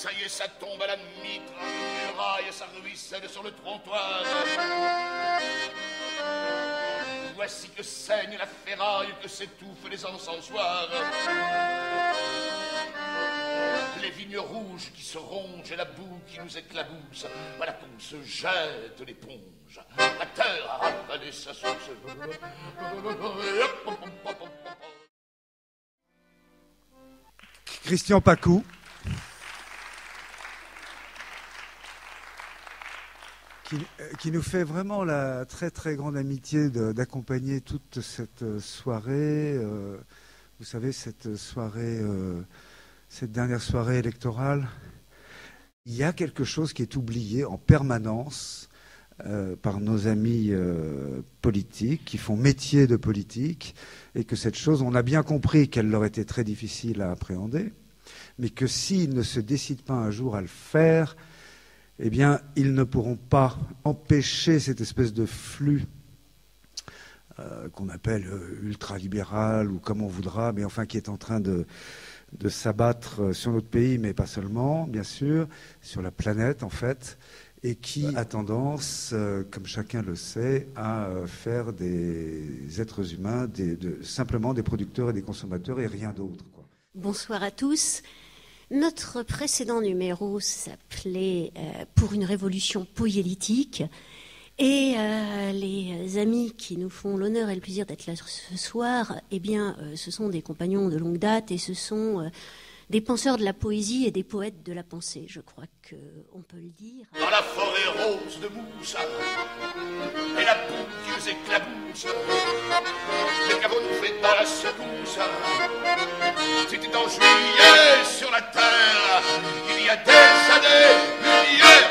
Ça y est, ça tombe à la mitre, les rails, ça ruisselle sur le trottoir. Voici que saigne la ferraille, que s'étouffent les encensoirs. Les vignes rouges qui se rongent et la boue qui nous éclabousse. Voilà qu'on se jette l'éponge. La terre a ravalé sa source. Christian Pacou, qui nous fait vraiment la très très grande amitié d'accompagner toute cette soirée. Vous savez, cette soirée, cette dernière soirée électorale. Il y a quelque chose qui est oublié en permanence par nos amis politiques qui font métier de politique, et que cette chose, on a bien compris qu'elle leur était très difficile à appréhender, mais que s'ils ne se décident pas un jour à le faire, eh bien, ils ne pourront pas empêcher cette espèce de flux qu'on appelle ultralibéral ou comme on voudra, mais enfin qui est en train de s'abattre sur notre pays, mais pas seulement, bien sûr, sur la planète en fait, et qui a tendance, comme chacun le sait, à faire des êtres humains simplement des producteurs et des consommateurs et rien d'autre, quoi. Bonsoir à tous. Notre précédent numéro s'appelait « Pour une révolution poélitique ». Et les amis qui nous font l'honneur et le plaisir d'être là ce soir, eh bien, ce sont des compagnons de longue date et ce sont des penseurs de la poésie et des poètes de la pensée, je crois qu'on peut le dire. Dans la forêt rose de mousse et la boue qui nous éclabousse, les caveaux nous fait dans la secousse. C'était en juillet sur la terre, il y a des années, lumière.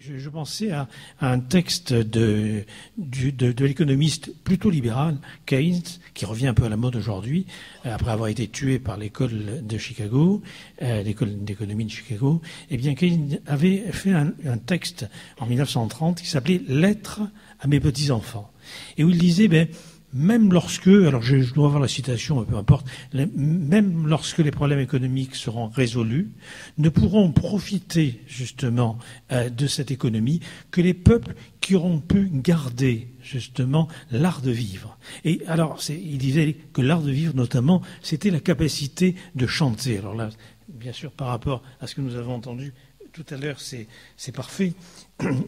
Je pensais à un texte de l'économiste plutôt libéral, Keynes, qui revient un peu à la mode aujourd'hui, après avoir été tué par l'école de Chicago, l'école d'économie de Chicago. Eh bien, Keynes avait fait un texte en 1930 qui s'appelait « Lettres à mes petits-enfants », et où il disait, même lorsque, alors je dois avoir la citation, peu importe, même lorsque les problèmes économiques seront résolus, ne pourront profiter justement de cette économie que les peuples qui auront pu garder justement l'art de vivre. Et alors, il disait que l'art de vivre, notamment, c'était la capacité de chanter. Alors là, bien sûr, par rapport à ce que nous avons entendu tout à l'heure, c'est parfait.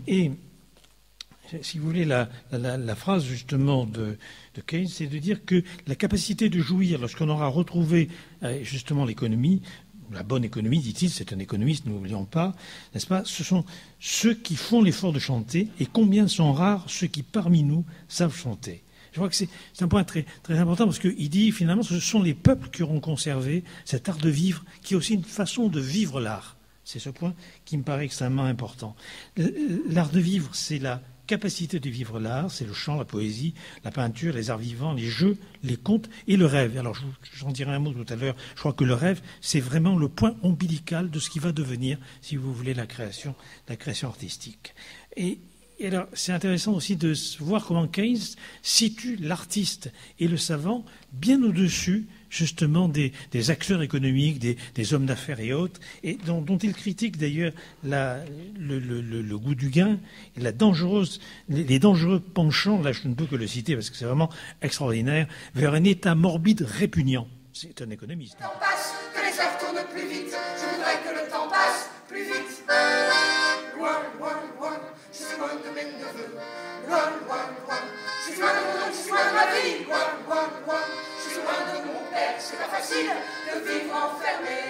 Et si vous voulez, la phrase justement de Keynes, c'est de dire que la capacité de jouir, lorsqu'on aura retrouvé justement l'économie, la bonne économie, dit-il, c'est un économiste, n'oublions pas, n'est-ce pas, ce sont ceux qui font l'effort de chanter, et combien sont rares ceux qui parmi nous savent chanter. Je crois que c'est un point très, très important, parce qu'il dit finalement ce sont les peuples qui auront conservé cet art de vivre, qui est aussi une façon de vivre l'art. C'est ce point qui me paraît extrêmement important. L'art de vivre, c'est la capacité de vivre l'art, c'est le chant, la poésie, la peinture, les arts vivants, les jeux, les contes et le rêve. Alors j'en dirai un mot tout à l'heure. Je crois que le rêve, c'est vraiment le point ombilical de ce qui va devenir, si vous voulez, la création artistique. Et alors, c'est intéressant aussi de voir comment Keynes situe l'artiste et le savant bien au-dessus, justement, des acteurs économiques, des hommes d'affaires et autres, et dont il critique d'ailleurs le goût du gain, et les dangereux penchants, là je ne peux que le citer parce que c'est vraiment extraordinaire, vers un état morbide répugnant. C'est un économiste. Le temps passe, que les heures tournent plus vite, je voudrais que le temps passe plus vite. Loin, loin, loin, je suis loin de mes neveux. Loin, loin, loin, je suis loin de mon nom, je suis loin de ma vie. Loin, loin, loin, je suis loin de mon père. C'est pas facile de vivre enfermé.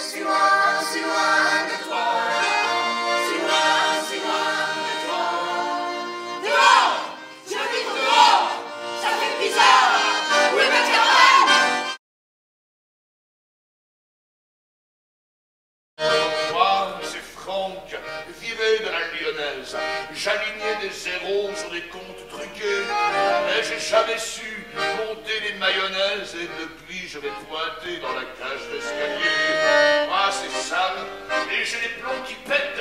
Si loin de toi. Si loin de toi. Dehors, je veux vivre dehors. Ça fait bizarre. Où est ma caravane? japonaise. J'alignais des zéros sur des comptes truqués, mais j'ai jamais su monter les mayonnaises, et depuis je vais pointer dans la cage d'escalier. Ah, c'est sale, et j'ai les plombs qui pètent.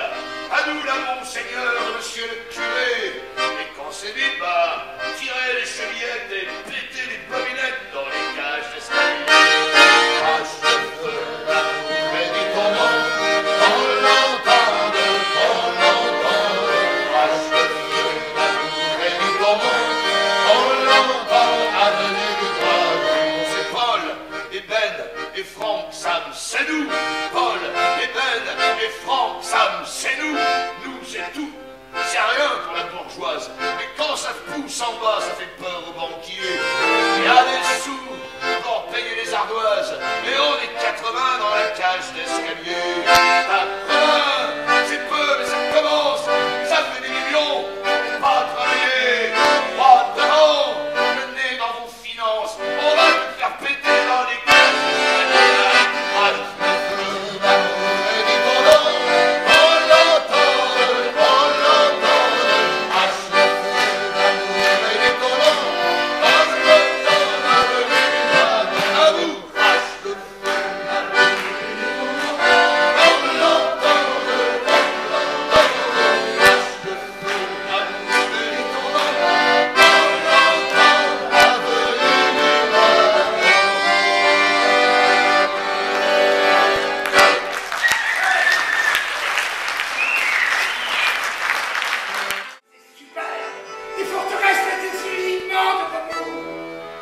À nous là, monseigneur, monsieur le curé. Et quand c'est vide, bah, tirez les chevillettes et pétez les bobinettes dans les cages d'escalier. Ah, je veux l'amour et dit ton nom, qu'on l'entende, qu'on l'entende. Ah, je veux l'amour et dit ton nom, qu'on l'entende, avenue du Dragon. C'est Paul et Ben et Franck, Sam, c'est nous. Paul et Ben et Franck, Sam, c'est nous. Nous, c'est tout. C'est rien pour la bourgeoise. Mais quand ça pousse en bas, ça fait peur aux banquiers. Il y a des sous pour payer les ardoises. Et on est 80 dans la cage d'escalier. 80, c'est peu, mais ça commence. Ça fait des millions. Pas travailler. Pas devant. Le nez dans vos finances. On va te faire péter dans les cages d'escalier. Ah, je veux l'amour et dis ton nom. On l'entend, on l'entend. Ah, je veux l'amour et dis ton nom. On l'entend, avenue du Dragon. À vous. Ah, je veux l'amour et dis ton nom. On l'entend, on l'entend. Ah, je veux l'amour et dis ton nom. On l'entend, avenue du Dragon. Super. Des forteresses et des îles immenses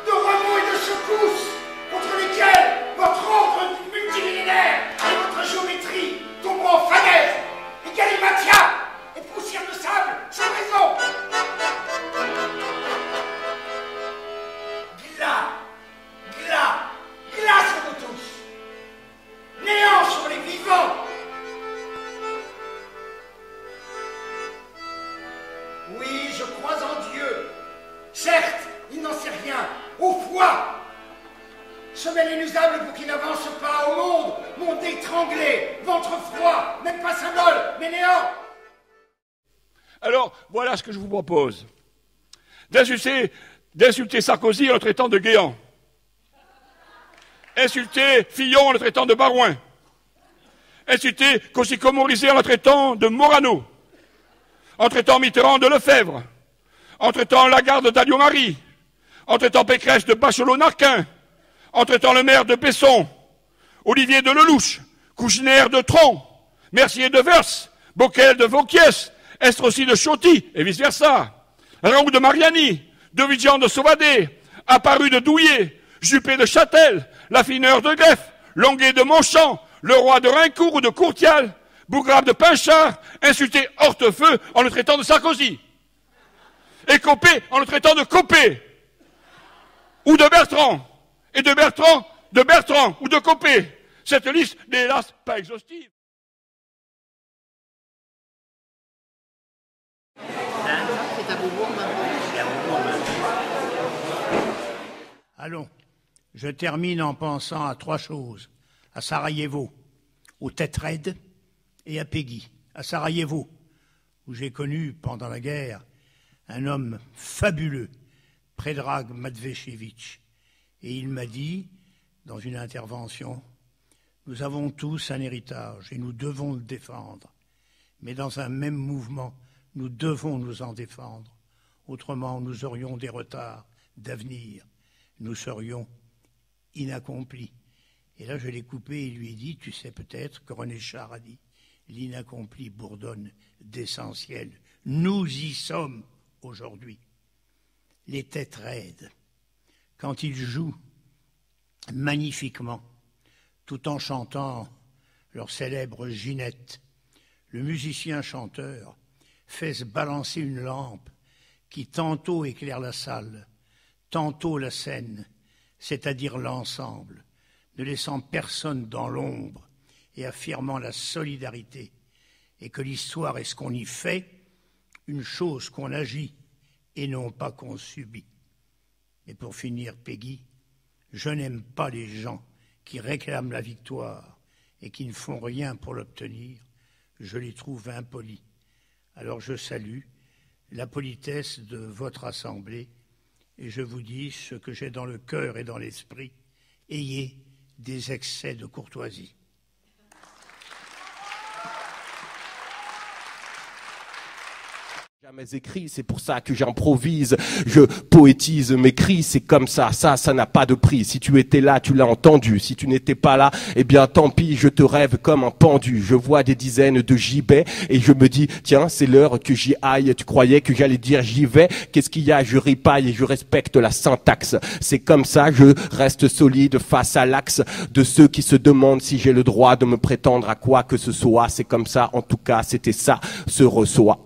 de remous et de secousses contre lesquelles votre ordre multimillénaire et votre géométrie tomberont en falaise et galimatia et poussière de sable sans raison. Glas sur nous tous. Néant sur les vivants. Oui, je crois en Dieu. Certes, il n'en sait rien. Au foi. Semelle inusable pour qu'il n'avance pas au monde. Monde étranglé, ventre froid, même pas symbole, mais néant. Alors, voilà ce que je vous propose. D'insulter Sarkozy en le traitant de Guéant. Insulter Fillon en le traitant de Barouin. Insulter Cossico Morizet en le traitant de Morano. En traitant Mitterrand de Lefebvre. En traitant Lagarde d'Alliot-Marie. En traitant Pécresse de Bachelot-Narquin. En traitant le maire de Besson. Olivier de Lelouch. Kouchner de Tron. Mercier de Vers. Bocquel de Vauquies. Estrossi de Choty, et vice-versa. Raoult de Mariani. Devigian de Sauvadet. Apparu de Douillet. Juppé de Châtel. Laffineur de Greff. Longuet de Montchamp. Le roi de Raincourt ou de Courtial. Bougrave de Pinchard, insulté Hortefeux en le traitant de Sarkozy. Et Copé en le traitant de Copé. Ou de Bertrand. Et de Bertrand ou de Copé. Cette liste n'est hélas pas exhaustive. Allons, je termine en pensant à trois choses. À Sarajevo, aux têtes raides, et à Peggy, à Sarajevo, où j'ai connu, pendant la guerre, un homme fabuleux, Predrag Matvejevic. Et il m'a dit, dans une intervention, « Nous avons tous un héritage et nous devons le défendre. Mais dans un même mouvement, nous devons nous en défendre. Autrement, nous aurions des retards d'avenir. Nous serions inaccomplis. » Et là, je l'ai coupé et lui ai dit, « Tu sais peut-être que René Char a dit, l'inaccompli bourdonne d'essentiel. Nous y sommes aujourd'hui. » Les têtes raides, quand ils jouent magnifiquement, tout en chantant leur célèbre Ginette, le musicien-chanteur fait se balancer une lampe qui tantôt éclaire la salle, tantôt la scène, c'est-à-dire l'ensemble, ne laissant personne dans l'ombre et affirmant la solidarité, et que l'histoire est ce qu'on y fait, une chose qu'on agit et non pas qu'on subit. Et pour finir, Peggy, je n'aime pas les gens qui réclament la victoire et qui ne font rien pour l'obtenir. Je les trouve impolis. Alors je salue la politesse de votre assemblée et je vous dis ce que j'ai dans le cœur et dans l'esprit. Ayez des excès de courtoisie. Jamais écrit, c'est pour ça que j'improvise, je poétise mes cris, c'est comme ça n'a pas de prix. Si tu étais là, tu l'as entendu, si tu n'étais pas là, eh bien tant pis, je te rêve comme un pendu. Je vois des dizaines de gibets et je me dis, tiens, c'est l'heure que j'y aille. Tu croyais que j'allais dire j'y vais? Qu'est-ce qu'il y a? Je ripaille et je respecte la syntaxe. C'est comme ça, je reste solide face à l'axe de ceux qui se demandent si j'ai le droit de me prétendre à quoi que ce soit. C'est comme ça, en tout cas, c'était ça, ce reçoit.